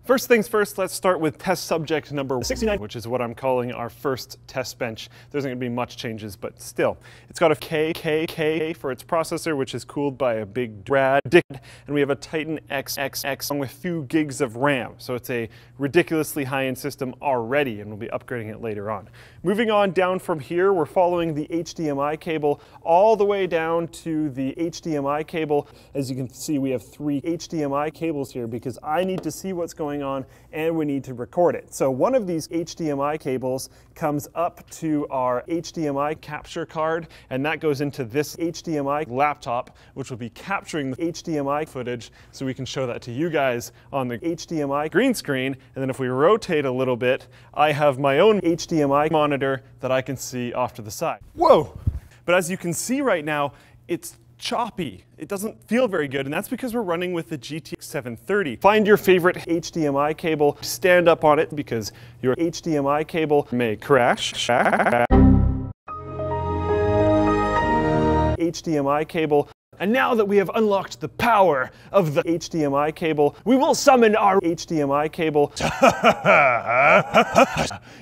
First things first, let's start with test subject number 69, which is what I'm calling our first test bench. There isn't going to be much changes, but still. It's got a K for its processor, which is cooled by a big rad, and we have a Titan XXX along with 2 gigs of RAM. So it's a ridiculously high-end system already, and we'll be upgrading it later on. Moving on down from here, we're following the HDMI cable all the way down to the HDMI cable. As you can see, we have 3 HDMI cables here because I need to see what's going on and we need to record it. So one of these HDMI cables comes up to our HDMI capture card, and that goes into this HDMI laptop, which will be capturing the HDMI footage so we can show that to you guys on the HDMI green screen. And then if we rotate a little bit, I have my own HDMI monitor that I can see off to the side. Whoa! But as you can see right now, it's choppy. It doesn't feel very good, and that's because we're running with the GTX 730. Find your favorite HDMI cable, stand up on it because your HDMI cable may crash. HDMI cable. And now that we have unlocked the power of the HDMI cable, we will summon our HDMI cable.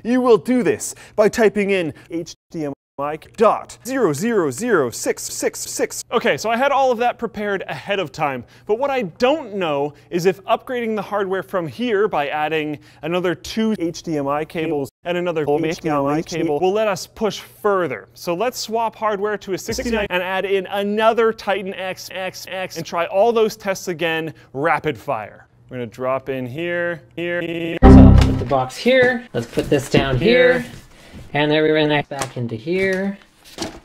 You will do this by typing in HDMI .000666. Okay, so I had all of that prepared ahead of time, but what I don't know is if upgrading the hardware from here by adding another 2 HDMI cables and another HDMI cable will let us push further. So let's swap hardware to a 69 and add in another Titan XXX and try all those tests again, rapid fire. We're gonna drop in here. So I'll put the box here, let's put this down here. And then we run that back into here.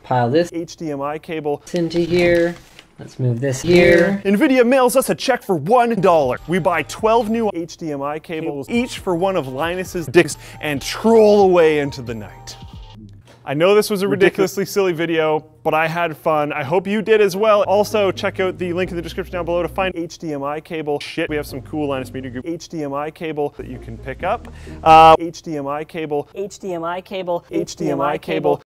Pile this HDMI cable into here. Let's move this here. NVIDIA mails us a check for $1. We buy 12 new HDMI cables, each for one of Linus's discs, and troll away into the night. I know this was a ridiculously silly video, but I had fun. I hope you did as well. Also, check out the link in the description down below to find HDMI cable. Shit, we have some cool Linus Media Group HDMI cable that you can pick up. HDMI cable. HDMI cable. HDMI cable.